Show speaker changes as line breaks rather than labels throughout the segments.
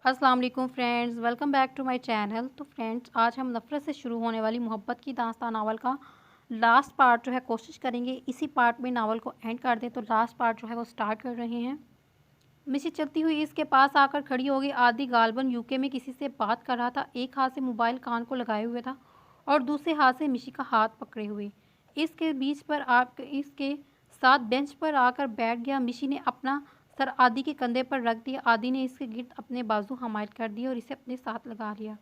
अस्सलाम वालेकुम friends, welcome back to my channel. तो फ्रेंड्स, आज हम नफ़रत से शुरू होने वाली मोहब्बत की दास्तान नावल का लास्ट पार्ट जो है कोशिश करेंगे इसी पार्ट में नावल को एंड कर दें। तो लास्ट पार्ट जो है वो स्टार्ट कर रहे हैं। मिशी चलती हुई इसके पास आकर खड़ी हो गई। आदि गालबन यूके में किसी से बात कर रहा था। एक हाथ से मोबाइल कान को लगाए हुए था और दूसरे हाथ से मिशी का हाथ पकड़े हुए। इसके बीच पर इसके साथ बेंच पर आकर बैठ गया। मिशी ने अपना सर आदि के कंधे पर रख दिया। आदि ने इसके गिर्द अपने बाजू हमायत कर दिए और इसे अपने साथ लगा लिया।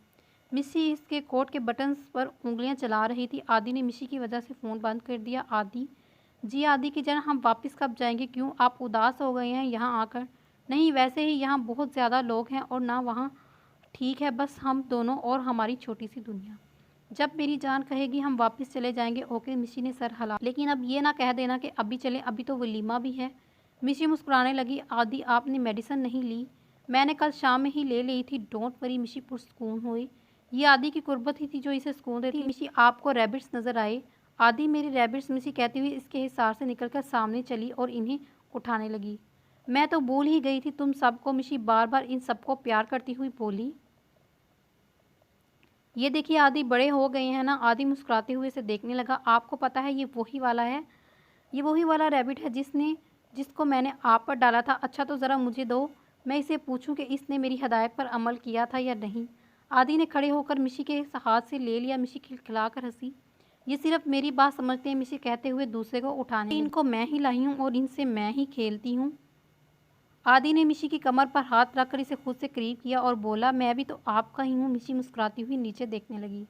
मिशी इसके कोट के बटन्स पर उंगलियां चला रही थी। आदि ने मिशी की वजह से फ़ोन बंद कर दिया। आदि जी आदि की जान, हम वापस कब जाएंगे? क्यों आप उदास हो गए हैं यहाँ आकर? नहीं, वैसे ही यहाँ बहुत ज़्यादा लोग हैं और ना वहाँ ठीक है, बस हम दोनों और हमारी छोटी सी दुनिया। जब मेरी जान कहेगी हम वापस चले जाएंगे। ओके, मिशी ने सर हिला, लेकिन अब ये ना कह देना कि अभी चले, अभी तो वलीमा भी है। मिशी मुस्कुराने लगी। आदि, आपने मेडिसिन नहीं ली? मैंने कल शाम में ही ले ली थी। डोंट वरी, मिशी पुरसकून हुई। ये आदि की कुर्बत ही थी जो इसे सुकून देती। मिशी, आपको रैबिट्स नजर आए? आदि, मेरी रैबिट्स? मिशी कहती हुई इसके हिसार से निकलकर सामने चली और इन्हें उठाने लगी। मैं तो भूल ही गई थी तुम सबको। मिशी बार बार इन सबको प्यार करती हुई बोली। ये देखिए आदि बड़े हो गए हैं ना? आदि मुस्कुराते हुए इसे देखने लगा। आपको पता है ये वही वाला है, ये वही वाला रैबिट है जिसको मैंने आप पर डाला था। अच्छा तो ज़रा मुझे दो, मैं इसे पूछूं कि इसने मेरी हदायत पर अमल किया था या नहीं। आदि ने खड़े होकर मिशी के हाथ से ले लिया। मिशी खिलखिलाकर हंसी। ये सिर्फ मेरी बात समझते हैं, मिशी कहते हुए दूसरे को उठाने लगी। इनको मैं ही लाई हूँ और इनसे मैं ही खेलती हूँ। आदि ने मिशी की कमर पर हाथ रखकर इसे खुद से करीब किया और बोला, मैं भी तो आपका ही हूँ। मिशी मुस्कुराती हुई नीचे देखने लगी।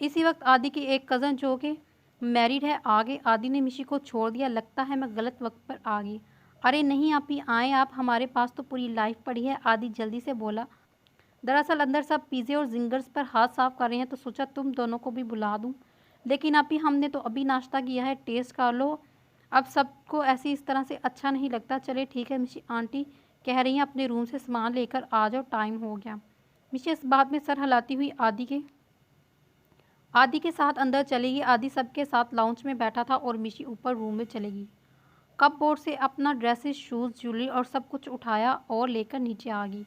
इसी वक्त आदि की एक कज़न जो कि मैरिड है आ गई। आदि ने मिशी को छोड़ दिया। लगता है मैं गलत वक्त पर आ गई। अरे नहीं आप ही आए, आप हमारे पास तो पूरी लाइफ पड़ी है। आदि जल्दी से बोला। दरअसल अंदर सब पिज़्ज़े और जिंगर्स पर हाथ साफ कर रहे हैं तो सोचा तुम दोनों को भी बुला दूं। लेकिन आप ही, हमने तो अभी नाश्ता किया है, टेस्ट कर लो। अब सबको ऐसे इस तरह से अच्छा नहीं लगता। चले ठीक है, मिशी आंटी कह रही हैं अपने रूम से सामान लेकर आ जाओ, टाइम हो गया। मिशी इस बात में सर हिलाती हुई आदि के साथ अंदर चलेगी। आदि सबके साथ लाउंज में बैठा था और मिशी ऊपर रूम में चलेगी। कपबोर्ड से अपना ड्रेसेस, शूज़, ज्वेलरी और सब कुछ उठाया और लेकर नीचे आ गई।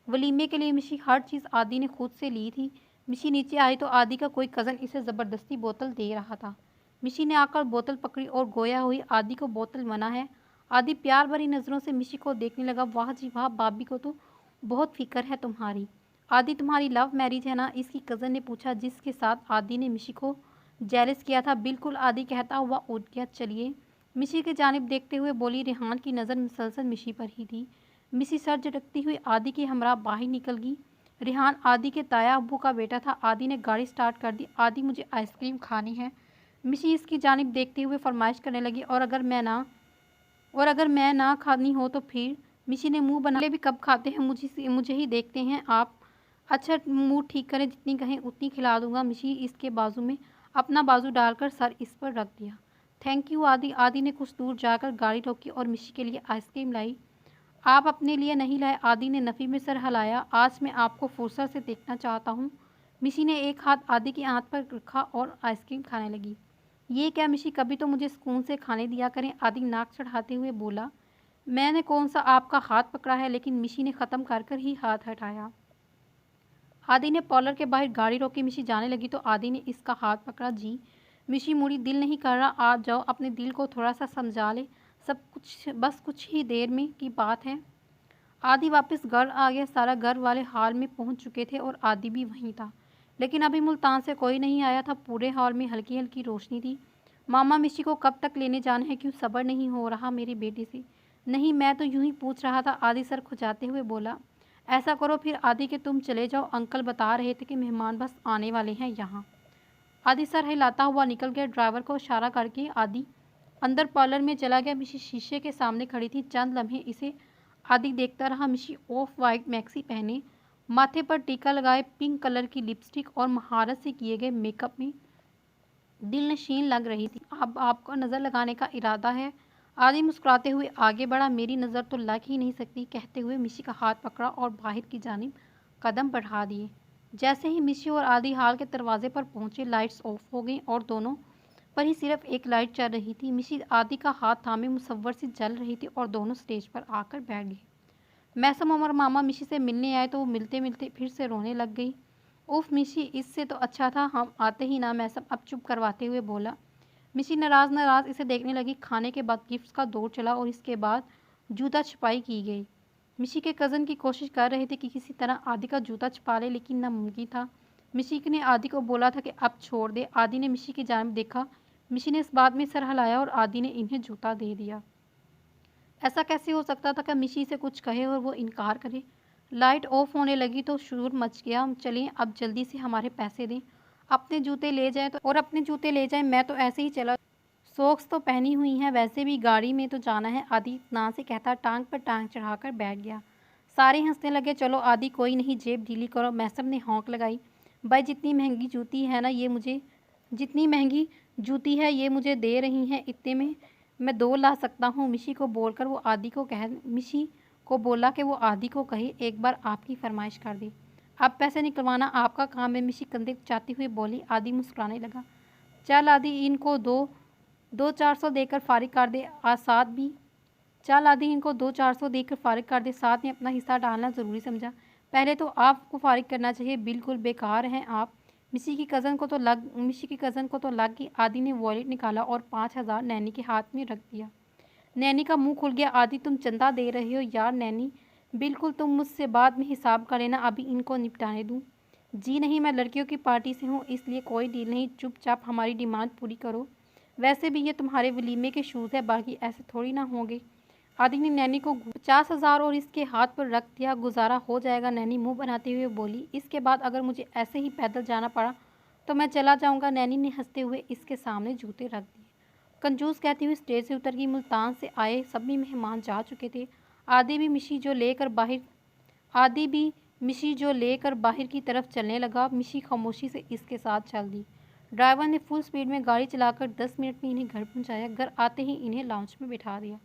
वलीमे के लिए मिशी हर चीज़ आदि ने खुद से ली थी। मिशी नीचे आई तो आदि का कोई कज़न इसे ज़बरदस्ती बोतल दे रहा था। मिशी ने आकर बोतल पकड़ी और गोया हुई। आदि को बोतल मना है। आदि प्यार भरी नज़रों से मिशी को देखने लगा। वाह जी वाह, भाभी को तो बहुत फिक्र है तुम्हारी। आदि, तुम्हारी लव मैरिज है ना? इसकी कज़न ने पूछा, जिसके साथ आदि ने मिशी को जेलस किया था। बिल्कुल, आदि कहता हुआ उठ गया। चलिए, मिशी की जानिब देखते हुए बोली। रेहान की नज़र मुसलसल मिशी पर ही थी। मिशी सर झटकती हुई आदि के हमरा बाहर निकल गई। रेहान आदि के ताया अब्बू का बेटा था। आदि ने गाड़ी स्टार्ट कर दी। आदि, मुझे आइसक्रीम खानी है। मिशी इसकी जानिब देखते हुए फरमाइश करने लगी। और अगर मैं ना खानी हो तो फिर? मिशी ने मुंह बना, भी कब खाते हैं, मुझे ही देखते हैं आप। अच्छा मूड ठीक करें, जितनी कहें उतनी खिला दूंगा। मिशी इसके बाजू में अपना बाजू डालकर सर इस पर रख दिया। थैंक यू आदि। आदि ने कुछ दूर जाकर गाड़ी रोकी और मिशी के लिए आइसक्रीम लाई। आप अपने लिए नहीं लाए? आदि ने नफ़ी में सर हिलाया। आज मैं आपको फुर्सत से देखना चाहता हूँ। मिशी ने एक हाथ आदि की आंत पर रखा और आइसक्रीम खाने लगी। ये क्या मिशी, कभी तो मुझे सुकून से खाने दिया करें। आदि नाक चढ़ाते हुए बोला। मैंने कौन सा आपका हाथ पकड़ा है? लेकिन मिशी ने ख़त्म कर ही हाथ हटाया। आदि ने पार्लर के बाहर गाड़ी रोकी। मिशी जाने लगी तो आदि ने इसका हाथ पकड़ा। जी। मिशी मुड़ी, दिल नहीं कर रहा। आ जाओ, अपने दिल को थोड़ा सा समझा ले, सब कुछ बस कुछ ही देर में की बात है। आदि वापस घर आ गया। सारा घर वाले हॉल में पहुंच चुके थे और आदि भी वहीं था, लेकिन अभी मुल्तान से कोई नहीं आया था। पूरे हॉल में हल्की हल्की रोशनी थी। मामा, मिशी को कब तक लेने जाना है? क्यों सब्र नहीं हो रहा मेरी बेटी से? नहीं, मैं तो यूं ही पूछ रहा था। आदि सर खुजाते हुए बोला। ऐसा करो फिर आदि कि तुम चले जाओ, अंकल बता रहे थे कि मेहमान बस आने वाले हैं यहाँ। आदि सर हिलाता हुआ निकल गया। ड्राइवर को इशारा करके आदि अंदर पार्लर में चला गया। मिशी शीशे के सामने खड़ी थी। चंद लम्हे इसे आदि देखता रहा। मिशी ऑफ वाइट मैक्सी पहने, माथे पर टीका लगाए, पिंक कलर की लिपस्टिक और महारत से किए गए मेकअप में दिल नशीन लग रही थी। अब आपको नज़र लगाने का इरादा है? आदि मुस्कुराते हुए आगे बढ़ा। मेरी नज़र तो लग ही नहीं सकती, कहते हुए मिशी का हाथ पकड़ा और बाहर की जानिब कदम बढ़ा दिए। जैसे ही मिशी और आदि हाल के दरवाजे पर पहुंचे, लाइट्स ऑफ हो गई और दोनों पर ही सिर्फ एक लाइट चल रही थी। मिशी आदि का हाथ थामे मुसव्वर से जल रही थी और दोनों स्टेज पर आकर बैठ गए। मैसम और मामा मिशी से मिलने आए तो वो मिलते मिलते फिर से रोने लग गई। उफ मिशी, इससे तो अच्छा था हम आते ही ना, मैसम अब चुप करवाते हुए बोला। मिशी नाराज नाराज इसे देखने लगी। खाने के बाद गिफ्ट्स का दौर चला और इसके बाद जूता छुपाई की गई। मिशी के कज़न की कोशिश कर रहे थे कि किसी तरह आदि का जूता छुपा ले, लेकिन नामुमकिन था। मिशी ने आदि को बोला था कि अब छोड़ दे। आदि ने मिशी की जानिब देखा। मिशी ने इस बात में सर हिलाया और आदि ने इन्हें जूता दे दिया। ऐसा कैसे हो सकता था कि मिशी से कुछ कहे और वो इनकार करे। लाइट ऑफ होने लगी तो शोर मच गया। चलिए अब जल्दी से हमारे पैसे दें, अपने जूते ले जाएं तो, और अपने जूते ले जाएं, मैं तो ऐसे ही चला, सॉक्स तो पहनी हुई हैं, वैसे भी गाड़ी में तो जाना है। आदि ना से कहता टांग पर टांग चढ़ाकर बैठ गया। सारे हंसने लगे। चलो आदि कोई नहीं, जेब ढीली करो। मैसम ने हौंक लगाई। भाई जितनी महंगी जूती है ना ये मुझे जितनी महंगी जूती है ये मुझे दे रही हैं, इतने में मैं 2 ला सकता हूँ। मिशी को बोला कि वो आदि को कहे एक बार आपकी फरमाइश कर दे। अब पैसे निकलवाना आपका काम है, मिशी कंधे चाहती हुई बोली। आदि मुस्कुराने लगा। चल आदि, इनको 2-400 देकर फारिग कर दे। साथ भी चल आदि, इनको 2-400 देकर फारिग कर दे। साथ में अपना हिस्सा डालना ज़रूरी समझा। पहले तो आपको फारिग करना चाहिए, बिल्कुल बेकार हैं आप। मिशी की कज़न को तो लग गई। आदि ने वॉलेट निकाला और 5,000 नैनी के हाथ में रख दिया। नैनी का मुंह खुल गया। आदि तुम चंदा दे रहे हो यार। नैनी बिल्कुल, तुम मुझसे बाद में हिसाब कर लेना, अभी इनको निपटाने दूँ। जी नहीं, मैं लड़कियों की पार्टी से हूँ, इसलिए कोई डील नहीं, चुपचाप हमारी डिमांड पूरी करो। वैसे भी ये तुम्हारे वलीमे के शूज़ है, बाकी ऐसे थोड़ी ना होंगे। आदि ने नैनी को 50,000 और इसके हाथ पर रख दिया। गुजारा हो जाएगा, नैनी मुंह बनाते हुए बोली। इसके बाद अगर मुझे ऐसे ही पैदल जाना पड़ा तो मैं चला जाऊंगा। नैनी ने हंसते हुए इसके सामने जूते रख दिए। कंजूस कहती हुई स्टेज से उतर गई। मुल्तान से आए सभी मेहमान जा चुके थे। आदि भी मिशी जो लेकर बाहर की तरफ चलने लगा। मिशी खामोशी से इसके साथ चल दी। ड्राइवर ने फुल स्पीड में गाड़ी चलाकर 10 मिनट में इन्हें घर पहुंचाया। घर आते ही इन्हें लाउंज में बिठा दिया।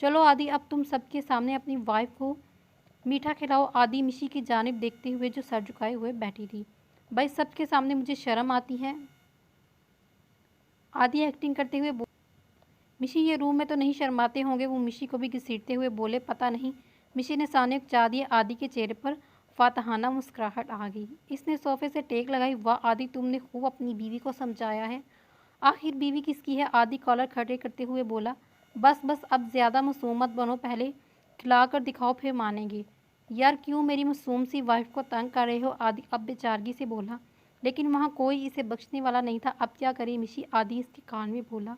चलो आदि, अब तुम सबके सामने अपनी वाइफ को मीठा खिलाओ। आदि मिशी की जानिब देखते हुए जो सर झुकाए हुए बैठी थी। भाई सबके सामने मुझे शर्म आती है। आदि एक्टिंग करते हुए मिशी ये रूम में तो नहीं शर्माते होंगे। वो मिशी को भी घसीटते हुए बोले। पता नहीं। मिशी ने साने चा दिया। आदि के चेहरे पर फातहाना मुस्कुराहट आ गई। इसने सोफे से टेक लगाई। वाह आदि, तुमने खूब अपनी बीवी को समझाया है। आखिर बीवी किसकी है? आदि कॉलर खड़े करते हुए बोला। बस बस, अब ज़्यादा मासूम मत बनो, पहले खिला कर दिखाओ फिर मानेंगे। यार क्यों मेरी मासूम सी वाइफ को तंग कर रहे हो? आदि अब बेचारगी से बोला। लेकिन वहाँ कोई इसे बख्शने वाला नहीं था। अब क्या करे मिशी? आदि इसके कान में बोला।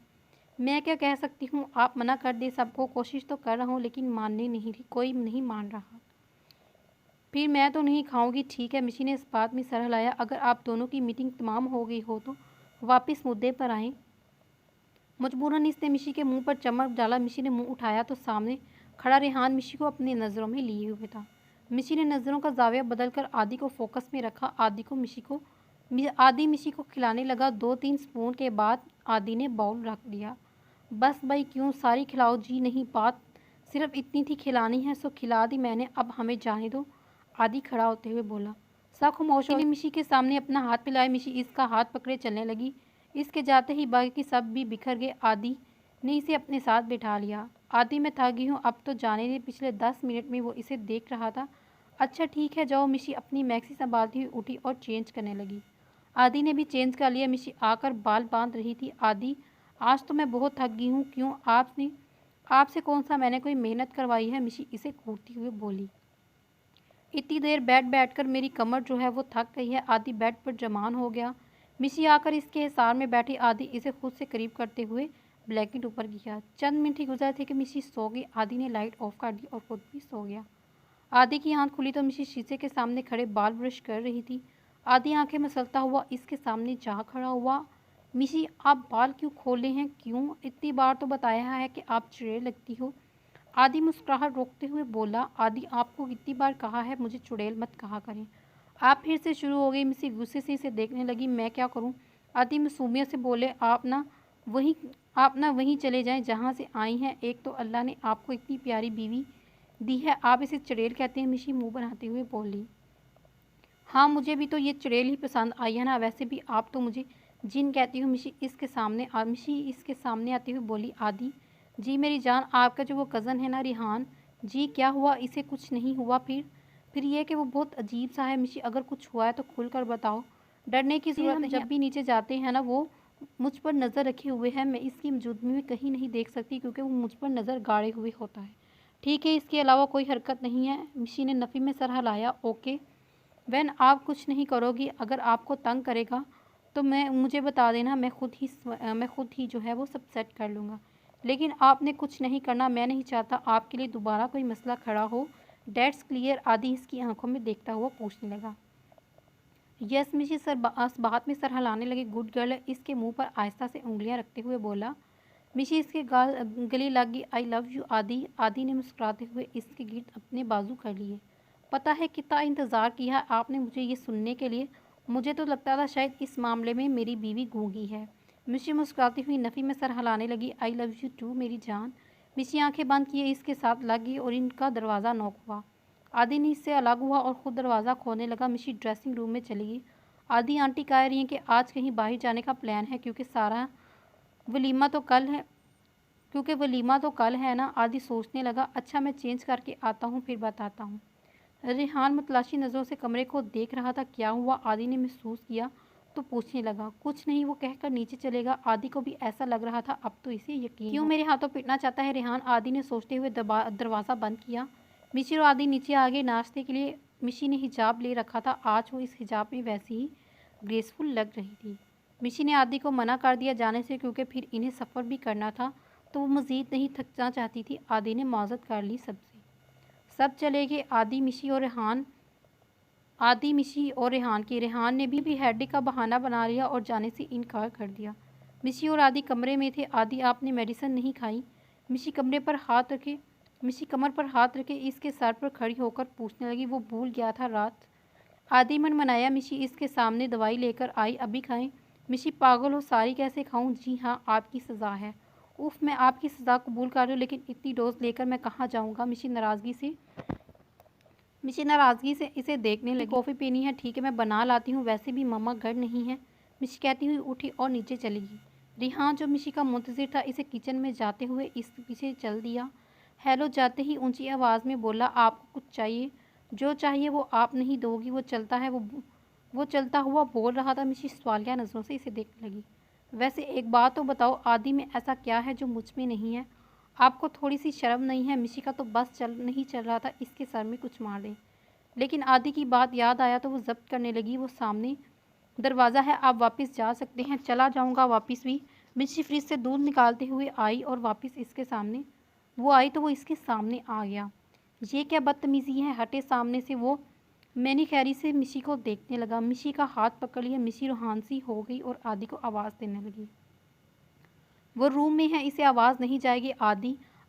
मैं क्या कह सकती हूँ, आप मना कर दे सबको। कोशिश तो कर रहा हूँ लेकिन मानने नहीं रही, कोई नहीं मान रहा। फिर मैं तो नहीं खाऊंगी। ठीक है, मिशी ने इस बात में सर हिलाया। अगर आप दोनों की मीटिंग तमाम हो गई हो तो वापस मुद्दे पर आएँ। मजबूरन इसने मिशी के मुंह पर चमक डाला। मिशी ने मुंह उठाया तो सामने खड़ा रेहान मिशी को अपनी नज़रों में लिए हुए था। मिशी ने नज़रों का जाविया बदलकर आदि को फोकस में रखा। आदि मिशी को खिलाने लगा। 2-3 स्पून के बाद आदि ने बाउल रख दिया। बस भाई, क्यों सारी खिलाओ जी। नहीं, बात सिर्फ इतनी थी, खिलानी है सो खिला दी मैंने, अब हमें जाने दो। आदि खड़ा होते हुए बोला। सब खामोश हो। मिशी के सामने अपना हाथ मिलाया। मिशी इसका हाथ पकड़े चलने लगी। इसके जाते ही बाकी सब भी बिखर गए। आदि ने इसे अपने साथ बिठा लिया। आदि, मैं थक गई हूँ, अब तो जाने दे। पिछले 10 मिनट में वो इसे देख रहा था। अच्छा ठीक है, जाओ। मिशी अपनी मैक्सी संभालती हुई उठी और चेंज करने लगी। आदि ने भी चेंज कर लिया। मिशी आकर बाल बांध रही थी। आदि, आज तो मैं बहुत थक गई हूँ। क्यों? आपसे कौन सा मैंने कोई मेहनत करवाई है? मिशी इसे घूरती हुई बोली। इतनी देर बैठ कर मेरी कमर जो है वो थक गई है। आदि बेड पर जमान हो गया। मिशी आकर इसके हिसार में बैठी। आदि इसे खुद से करीब करते हुए ब्लैंकेट ऊपर किया। चंद मिनट ही गुजरे थे कि मिशी सो गई। आदि ने लाइट ऑफ कर दी और खुद भी सो गया। आदि की आंख खुली तो मिशी शीशे के सामने खड़े बाल ब्रश कर रही थी। आदि आंखें मसलता हुआ इसके सामने जा खड़ा हुआ। मिशी, आप बाल क्यों खोले हैं? क्यों? इतनी बार तो बताया है कि आप चुड़ैल लगती हो। आदि मुस्कुराहट रोकते हुए बोला। आदि, आपको कितनी बार कहा है मुझे चुड़ैल मत कहा करें। आप फिर से शुरू हो गई। मिसी गुस्से से इसे देखने लगी। मैं क्या करूं? आदि मासूमियत से बोले। आप ना वहीं चले जाएं जहां से आई हैं। एक तो अल्लाह ने आपको इतनी प्यारी बीवी दी है, आप इसे चुड़ैल कहते हैं? मिशी मुंह बनाते हुए बोली। हाँ, मुझे भी तो ये चुड़ैल ही पसंद आई है ना। वैसे भी आप तो मुझे जिन कहती हो। मिशी इसके सामने आते हुए बोली। आदि जी मेरी जान, आपका जो वो कज़न है ना रिहान, जी क्या हुआ? इसे कुछ नहीं हुआ फिर ये कि वो बहुत अजीब सा है मिशी, अगर कुछ हुआ है तो खुलकर बताओ। डरने की ज़रूरत नहीं, जब भी नीचे जाते हैं ना वो मुझ पर नज़र रखे हुए हैं, मैं इसकी मौजूदगी में कहीं नहीं देख सकती क्योंकि वो मुझ पर नज़र गाड़े हुए होता है। ठीक है, इसके अलावा कोई हरकत नहीं है। मिशी ने नफ़ी में सर हिलाया। ओके वैन, आप कुछ नहीं करोगी, अगर आपको तंग करेगा तो मुझे बता देना, मैं खुद ही जो है वो सब सेट कर लूँगा। लेकिन आपने कुछ नहीं करना, मैं नहीं चाहता आपके लिए दोबारा कोई मसला खड़ा हो। डेट्स क्लियर, आदि इसकी आंखों में देखता हुआ पूछने लगा। यस मिशी बात में सर हिलाने लगे। गुड गर्ल, इसके मुंह पर आहिस्ता से उंगलियां रखते हुए बोला। मिशी इसके गले लग गई। आई लव यू आदि। आदि ने मुस्कुराते हुए इसके गिर्द अपने बाजू कर लिए। पता है कितना इंतज़ार किया आपने मुझे ये सुनने के लिए। मुझे तो लगता था शायद इस मामले में मेरी बीवी गूंगी है। मिशी मुस्कुराती हुई नफ़ी में सर हिलाने लगी। आई लव यू टू मेरी जान। मिशी आंखें बंद किए इसके साथ लग गई और इनका दरवाज़ा नॉक हुआ। आदि ने इससे अलग हुआ और ख़ुद दरवाज़ा खोलने लगा। मिशी ड्रेसिंग रूम में चली गई। आदि आंटी कह रही हैं कि आज कहीं बाहर जाने का प्लान है वलीमा तो कल है क्योंकि वलीमा तो कल है ना। आदि सोचने लगा। अच्छा मैं चेंज करके आता हूँ फिर बताता हूँ। रेहान मतलाशी नज़रों से कमरे को देख रहा था। क्या हुआ? आदि ने महसूस किया तो पूछने लगा। कुछ नहीं, वो कहकर नीचे चलेगा। आदि को भी ऐसा लग रहा था अब तो इसे यकीन क्यों मेरे हाथों पिटना चाहता है रेहान। आदि ने सोचते हुए दरवाज़ा बंद किया। मिशी और आदि नीचे आ गए नाश्ते के लिए। मिशी ने हिजाब ले रखा था, आज वो इस हिजाब में वैसी ही ग्रेसफुल लग रही थी। मिशी ने आदि को मना कर दिया जाने से क्योंकि फिर इन्हें सफ़र भी करना था तो वो मज़ीद नहीं थकना चाहती थी। आदि ने माजत कर ली सबसे। सब चले गए। आदि मिशी और रेहान की। रेहान ने भी हेडेक का बहाना बना लिया और जाने से इनकार कर दिया। मिशी और आदि कमरे में थे। आदि आपने मेडिसिन नहीं खाई? मिशी कमर पर हाथ रखे इसके सर पर खड़ी होकर पूछने लगी। वो भूल गया था रात। आदि मन मनाया। मिशी इसके सामने दवाई लेकर आई। अभी खाएं। मिशी पागल हो, सारी कैसे खाऊं? जी हाँ, आपकी सज़ा है। उफ, मैं आपकी सज़ा कबूल कर रही हूँ लेकिन इतनी डोज लेकर मैं कहाँ जाऊँगा? मिशी नाराज़गी से इसे देखने लगी। कॉफ़ी पीनी है? ठीक है मैं बना लाती हूँ, वैसे भी मम्मा घर नहीं है। मिशी कहती हुई उठी और नीचे चली गई। रिहान जो मिशी का मुंतज़िर था इसे किचन में जाते हुए इसके पीछे चल दिया। हेलो जाते ही ऊंची आवाज़ में बोला। आपको कुछ चाहिए? जो चाहिए वो आप नहीं दोगी। वो चलता हुआ बोल रहा था। मिशी सवालिया नज़रों से इसे देखने लगी। वैसे एक बात तो बताओ, आदि में ऐसा क्या है जो मुझ में नहीं है? आपको थोड़ी सी शर्म नहीं है? मिशी का तो बस नहीं चल रहा था इसके सर में कुछ मार दे, लेकिन आदि की बात याद आया तो वो जब्त करने लगी। वो सामने दरवाज़ा है, आप वापस जा सकते हैं। चला जाऊंगा वापस भी। मिशी फ्रिज से दूध निकालते हुए आई और वापस इसके सामने वो आई तो वो इसके सामने आ गया। ये क्या बदतमीज़ी है? हटे सामने से। वो मैनी खैरी से मिशी को देखने लगा। मिशी का हाथ पकड़ लिया। मिशी रूहानसी हो गई और आदि को आवाज़ देने लगी। वो रूम में है, इसे आवाज़ नहीं जाएगी।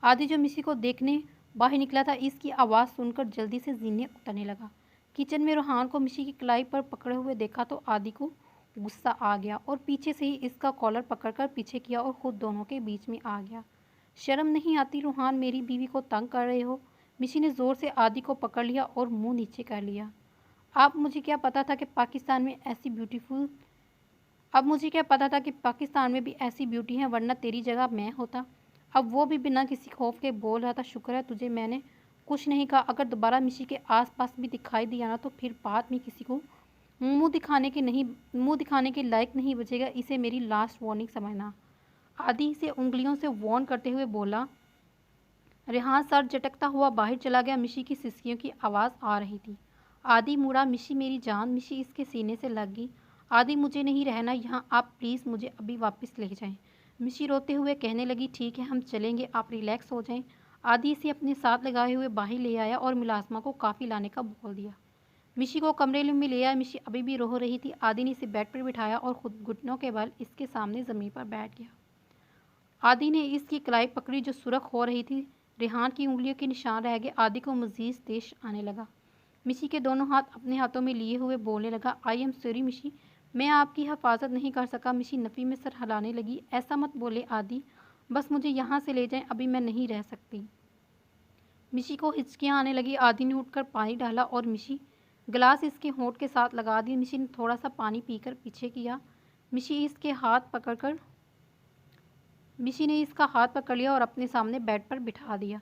आदि जो मिशी को देखने बाहर निकला था इसकी आवाज़ सुनकर जल्दी से जीने उतरने लगा। किचन में रूहान को मिशी की कलाई पर पकड़े हुए देखा तो आदि को गुस्सा आ गया और पीछे से ही इसका कॉलर पकड़कर पीछे किया और खुद दोनों के बीच में आ गया। शर्म नहीं आती रूहान, मेरी बीवी को तंग कर रहे हो? मिशी ने ज़ोर से आदि को पकड़ लिया और मुंह नीचे कर लिया। अब मुझे क्या पता था कि पाकिस्तान में भी ऐसी ब्यूटी है, वरना तेरी जगह मैं होता। अब वो भी बिना किसी खौफ के बोल रहा था। शुक्र है तुझे मैंने कुछ नहीं कहा। अगर दोबारा मिशी के आसपास भी दिखाई दिया ना तो फिर बाद में किसी को मुंह दिखाने के लायक नहीं बचेगा। इसे मेरी लास्ट वार्निंग समझना। आदि से उंगलियों से वार्न करते हुए बोला। रेहान सर झटकता हुआ बाहर चला गया। मिशी की सिसकियों की आवाज़ आ रही थी। आदि मुड़ा। मिशी मेरी जान। मिशी इसके सीने से लग गई। आदि मुझे नहीं रहना यहाँ, आप प्लीज़ मुझे अभी वापस ले जाएं। मिशी रोते हुए कहने लगी। ठीक है हम चलेंगे, आप रिलैक्स हो जाएं। आदि इसे अपने साथ लगाए हुए बाहर ले आया और मुलाजमा को काफ़ी लाने का बोल दिया। मिशी को कमरे में ले आया। मिशी अभी भी रो रही थी। आदि ने इसे बेड पर बिठाया और खुद घुटनों के बल इसके सामने ज़मीन पर बैठ गया। आदि ने इसकी कलाई पकड़ी जो सुरख हो रही थी। रेहान की उंगलियों के निशान रह गए। आदि को मज़ीद तेज आने लगा। मिशी के दोनों हाथ अपने हाथों में लिए हुए बोलने लगा। आई एम सॉरी मिशी, मैं आपकी हिफाजत नहीं कर सका। मिशी नफ़ी में सर हिलाने लगी। ऐसा मत बोले आदि, बस मुझे यहाँ से ले जाएं, अभी मैं नहीं रह सकती। मिशी को हिचकियाँ आने लगी। आदि ने उठकर पानी डाला और मिशी गिलास इसके होंठ के साथ लगा दिया। मिशी ने थोड़ा सा पानी पीकर पीछे किया। मिशी ने इसका हाथ पकड़ लिया और अपने सामने बेड पर बिठा दिया।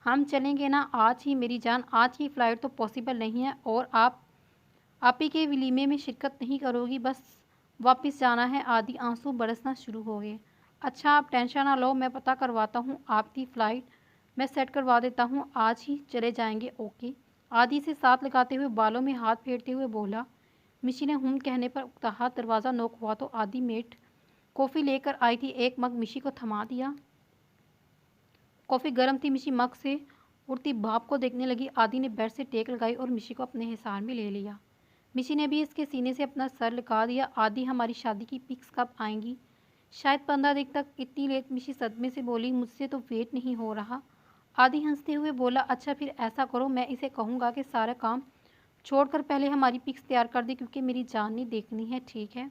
हम चलेंगे ना आज ही मेरी जान, आज की फ़्लाइट तो पॉसिबल नहीं है और आप ही के वलीमे में शिरकत नहीं करोगी, बस वापस जाना है। आदि आंसू बरसना शुरू हो गए। अच्छा आप टेंशन ना लो, मैं पता करवाता हूँ आपकी फ़्लाइट, मैं सेट करवा देता हूँ, आज ही चले जाएंगे। ओके। आदि से साथ लगाते हुए बालों में हाथ फेरते हुए बोला। मिशी ने कहने पर उकताहट दरवाज़ा नोक हुआ तो आदि मेट कॉफ़ी लेकर आई थी। एक मग मिशी को थमा दिया। कॉफ़ी गर्म थी। मिशी मग से उड़ती भाप को देखने लगी। आदि ने बेड से टेक लगाई और मिशी को अपने हिसार में ले लिया। मिशी ने भी इसके सीने से अपना सर लगा दिया। आदि हमारी शादी की पिक्स कब आएंगी? शायद 15 दिन तक। इतनी लेट? मिशी सदमे से बोली। मुझसे तो वेट नहीं हो रहा। आदि हंसते हुए बोला। अच्छा फिर ऐसा करो, मैं इसे कहूँगा कि सारा काम छोड़कर पहले हमारी पिक्स तैयार कर दे, क्योंकि मेरी जान नहीं देखनी है। ठीक है?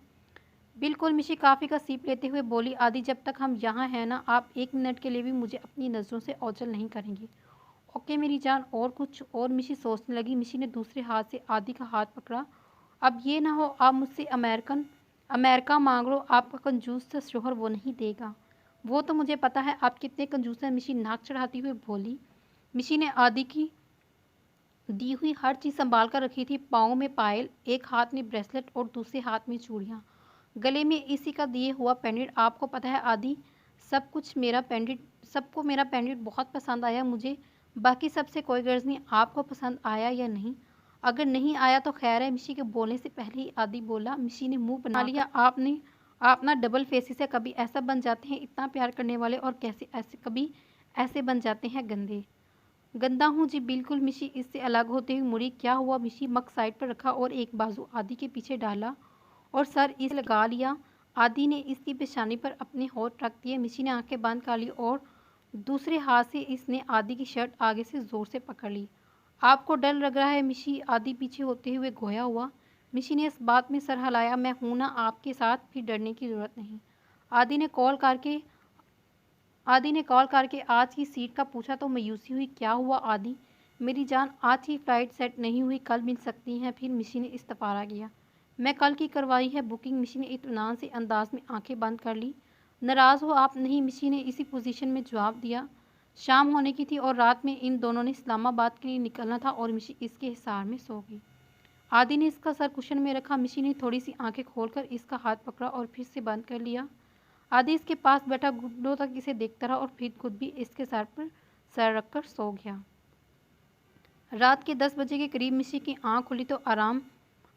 बिल्कुल। मिशी काफ़ी का सीप लेते हुए बोली। आदि जब तक हम यहाँ हैं ना, आप 1 मिनट के लिए भी मुझे अपनी नज़रों से ओझल नहीं करेंगे। ओके मेरी जान। और कुछ? और मिशी सोचने लगी। मिशी ने दूसरे हाथ से आदि का हाथ पकड़ा। अब ये ना हो आप मुझसे अमेरिका मांग लो। आपका कंजूस सा शोहर वो नहीं देगा। वो तो मुझे पता है आप कितने कंजूस हैं। मिशी नाक चढ़ाती हुई बोली। मिशी ने आदि की दी हुई हर चीज़ संभाल कर रखी थी। पाँव में पायल, एक हाथ में ब्रेसलेट और दूसरे हाथ में चूड़ियाँ, गले में इसी का दिए हुआ पेंडेंट। आपको पता है आदि, सबको मेरा पेंडेंट बहुत पसंद आया। मुझे बाकी सबसे कोई गर्ज नहीं। आपको पसंद आया या नहीं? अगर नहीं आया तो खैर है। मिशी के बोलने से पहले ही आदि बोला। मिशी ने मुंह बना लिया। आप ना डबल फेसिस है। कभी ऐसा बन जाते हैं इतना प्यार करने वाले, और कैसे ऐसे कभी ऐसे बन जाते हैं गंदे। गंदा हूँ जी बिल्कुल। मिशी इससे अलग होते हुए मुड़ी। क्या हुआ? मिशी मग साइड पर रखा और एक बाजू आदि के पीछे डाला और सर इस लगा लिया। आदि ने इसकी पेशानी पर अपने होंठ रख दिए। मिशी ने आंखें बंद कर ली और दूसरे हाथ से इसने आदि की शर्ट आगे से ज़ोर से पकड़ ली। आपको डर लग रहा है? मिशी आदि पीछे होते हुए घोया हुआ। मिशी ने इस बात में सर हिलाया। मैं हूं ना आपके साथ, फिर डरने की ज़रूरत नहीं। आदि ने कॉल करके आज की सीट का पूछा तो मायूसी हुई। क्या हुआ आदि मेरी जान, आज ही फ्लाइट सेट नहीं हुई, कल मिल सकती हैं। फिर मिशी ने इस्तफारा किया। मैं कल की करवाई है बुकिंग। मिशी ने इत्मीनान से अंदाज में आंखें बंद कर ली। नाराज़ हो आप? नहीं, मिशी ने इसी पोजीशन में जवाब दिया। शाम होने की थी और रात में इन दोनों ने इस्लामाबाद के लिए निकलना था और मिशी इसके हिसार में सो गई। आदि ने इसका सर कुशन में रखा। मिशी ने थोड़ी सी आंखें खोलकर इसका हाथ पकड़ा और फिर से बंद कर लिया। आदि इसके पास बैठा घुटनों तक इसे देखता रहा और फिर खुद भी इसके सर पर सर रखकर सो गया। रात के 10 बजे के करीब मिशी की आंख खुली तो आराम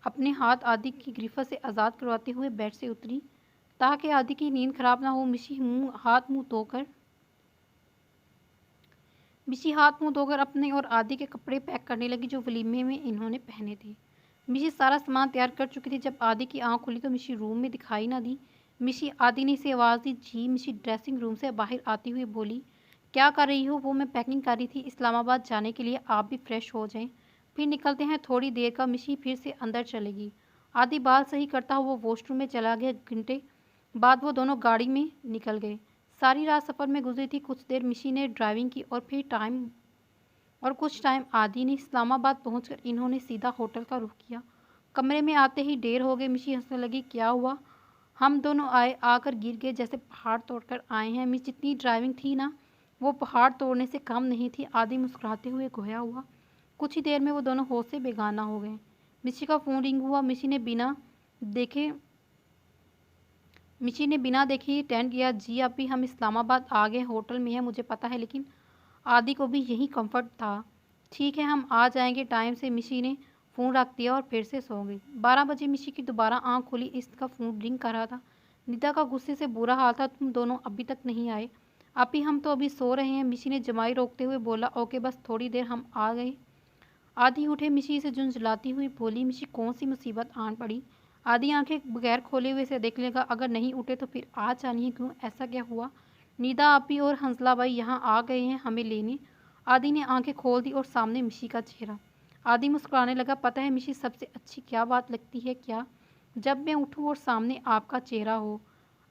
अपने हाथ आदि की गिरफ्त से आज़ाद करवाते हुए बेड से उतरी ताकि आदि की नींद खराब ना हो। मिशी हाथ मुंह धोकर अपने और आदि के कपड़े पैक करने लगी जो वलीमे में इन्होंने पहने थे। मिशी सारा सामान तैयार कर चुकी थी। जब आदि की आंख खुली तो मिशी रूम में दिखाई ना दी। मिशी आदि ने इसे आवाज़ दी। जी। मिशी ड्रेसिंग रूम से बाहर आती हुई बोली। क्या कर रही हो? वो मैं पैकिंग कर रही थी इस्लामाबाद जाने के लिए। आप भी फ्रेश हो जाएं, फिर निकलते हैं थोड़ी देर का। मिशी फिर से अंदर चलेगी। आदि बाल सही करता हुआ वॉशरूम में चला गया। घंटे बाद वो दोनों गाड़ी में निकल गए। सारी रात सफ़र में गुजरी थी। कुछ देर मिशी ने ड्राइविंग की और कुछ टाइम आदि ने। इस्लामाबाद पहुंचकर इन्होंने सीधा होटल का रुख किया। कमरे में आते ही देर हो गई। मिशी हंसने लगी। क्या हुआ? हम दोनों आकर गिर गए जैसे पहाड़ तोड़कर आए हैं। मिशी जितनी ड्राइविंग थी ना, वो पहाड़ तोड़ने से कम नहीं थी। आदि मुस्कुराते हुए खोया हुआ। कुछ ही देर में वो दोनों होश से बेगाना हो गए। मिशी का फ़ोन रिंग हुआ। मिशी ने बिना देखे अटेंड किया। जी अभी हम इस्लामाबाद आ गए, होटल में है, मुझे पता है, लेकिन आदि को भी यही कंफर्ट था। ठीक है हम आ जाएंगे टाइम से। मिशी ने फ़ोन रख दिया और फिर से सो गई। 12 बजे मिशी की दोबारा आंख खुली। इसका फ़ोन रिंग कर रहा था। निदा का गुस्से से बुरा हाल था। तुम दोनों अभी तक नहीं आए? अभी हम तो अभी सो रहे हैं। मिशी ने जमाई रोकते हुए बोला। ओके बस थोड़ी देर, हम आ गए। आदि उठे। मिशी से झुंझलाती हुई बोली। मिशी कौन सी मुसीबत आन पड़ी? आदि आंखें बगैर खोले हुए से देख लेगा। अगर नहीं उठे तो फिर आज जानिए क्यों, ऐसा क्या हुआ? निदा आपी और हंसला भाई यहाँ आ गए हैं हमें लेने। आदि ने आंखें खोल दी और सामने मिशी का चेहरा। आदि मुस्कुराने लगा। पता है मिशी सबसे अच्छी क्या बात लगती है क्या? जब मैं उठूँ और सामने आपका चेहरा हो।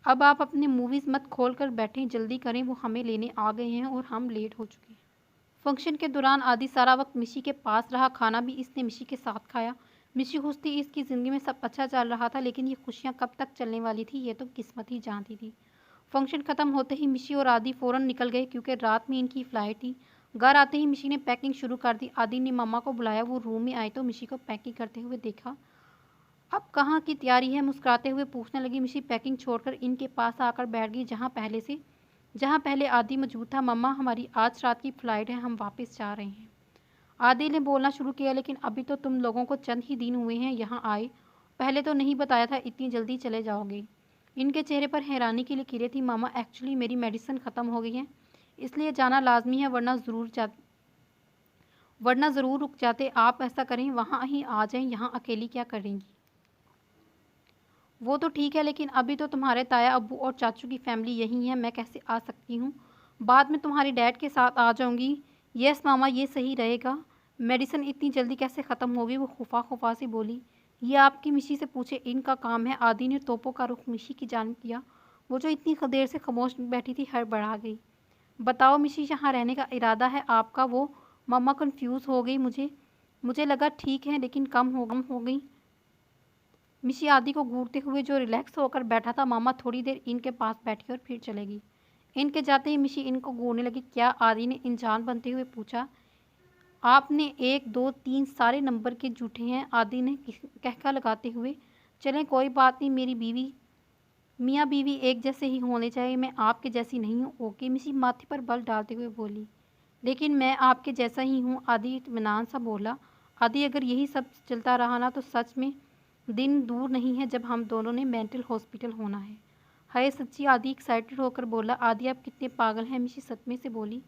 अब आप अपने मूवीज़ मत खोल कर बैठें, जल्दी करें, वो हमें लेने आ गए हैं और हम लेट हो चुके हैं। फंक्शन के दौरान आदि सारा वक्त मिशी के पास रहा। खाना भी इसने मिशी के साथ खाया। मिशी खुश थी। इसकी ज़िंदगी में सब अच्छा चल रहा था, लेकिन ये खुशियाँ कब तक चलने वाली थी ये तो किस्मत ही जानती थी। फंक्शन ख़त्म होते ही मिशी और आदि फ़ौरन निकल गए क्योंकि रात में इनकी फ़्लाइट थी। घर आते ही मिशी ने पैकिंग शुरू कर दी। आदि ने मम्मा को बुलाया। वो रूम में आए तो मिशी को पैकिंग करते हुए देखा। अब कहाँ की तैयारी है? मुस्कुराते हुए पूछने लगी। मिशी पैकिंग छोड़कर इनके पास आकर बैठ गई जहाँ पहले आदि मौजूद था। मम्मा, हमारी आज रात की फ़्लाइट है, हम वापस जा रहे हैं। आदि ने बोलना शुरू किया, लेकिन अभी तो तुम लोगों को चंद ही दिन हुए हैं यहाँ आए, पहले तो नहीं बताया था इतनी जल्दी चले जाओगे। इनके चेहरे पर हैरानी की लकीरें थी। मामा, एक्चुअली मेरी मेडिसिन ख़त्म हो गई है, इसलिए जाना लाजमी है, वरना ज़रूर रुक जाते। आप ऐसा करें, वहाँ ही आ जाएं, यहाँ अकेली क्या करेंगी? वो तो ठीक है, लेकिन अभी तो तुम्हारे ताया अब्बू और चाचू की फैमिली यहीं है, मैं कैसे आ सकती हूँ? बाद में तुम्हारे डैड के साथ आ जाऊँगी। यस मामा, ये सही रहेगा। मेडिसिन इतनी जल्दी कैसे ख़त्म होगी? वो खुफा से बोली। ये आपकी मिशी से पूछे, इनका काम है। आदि ने तोपों का रुख मिशी की जानिब किया। वो जो इतनी देर से खामोश बैठी थी, हड़बड़ा गई। बताओ मिशी, यहाँ रहने का इरादा है आपका? वो मम्मा कन्फ्यूज़ हो गई। मुझे लगा ठीक है, लेकिन कम हो गई। मिशी आदि को घूरते हुए जो रिलैक्स होकर बैठा था। मामा थोड़ी देर इनके पास बैठी और फिर चलेगी। इनके जाते ही मिशी इनको घूरने लगी। क्या? आदि ने इंजान बनते हुए पूछा। आपने 1 2 3 सारे नंबर के झूठे हैं, आदि ने कहका लगाते हुए। चलें, कोई बात नहीं, मियाँ बीवी एक जैसे ही होने चाहिए, मैं आपके जैसी नहीं हूँ। ओके, मिशी माथे पर बल डालते हुए बोली। लेकिन मैं आपके जैसा ही हूँ, आदि इत्मीनान सा बोला। आदि, अगर यही सब चलता रहा ना, तो सच में दिन दूर नहीं है जब हम दोनों ने मेंटल हॉस्पिटल होना है। हाय सच्ची, आदि एक्साइटेड होकर बोला। आदि, आप कितने पागल हैं, मिशी सदमे से बोली।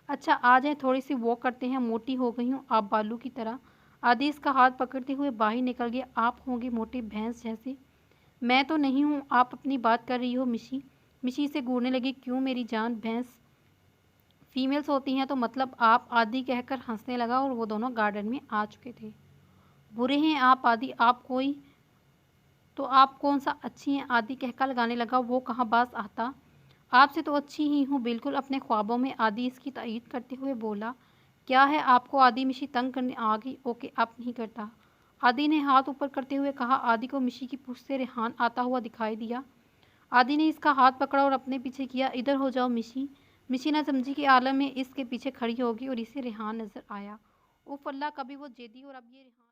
अच्छा, आ जाएं, थोड़ी सी वॉक करते हैं, मोटी हो गई हूँ आप बालू की तरह। आदि इसका हाथ पकड़ते हुए बाहर निकल गया। आप होंगे मोटी भैंस जैसे। मैं तो नहीं हूँ, आप अपनी बात कर रही हो मिशी। मिशी इसे घूरने लगी। क्यों मेरी जान, भैंस फीमेल्स होती हैं तो मतलब आप? आदि कहकर हंसने लगा और वो दोनों गार्डन में आ चुके थे। बुरे हैं आप आदि, आप कौन सा अच्छी हैं? आदि कहका लगाने लगा। वो कहाँ बाज आता, आपसे तो अच्छी ही हूँ, बिल्कुल अपने ख्वाबों में। आदि इसकी तायीद करते हुए बोला। क्या है आपको? आदि मिशी तंग करने आ गई। ओके, अब नहीं करता, आदि ने हाथ ऊपर करते हुए कहा। आदि को मिशी की पूंछ से रेहान आता हुआ दिखाई दिया। आदि ने इसका हाथ पकड़ा और अपने पीछे किया। इधर हो जाओ मिशी। मिशी ना समझी कि आलम में इसके पीछे खड़ी होगी और इसे रेहान नजर आया। उफ अल्लाह, कभी वो जेदी और अब ये रेहान।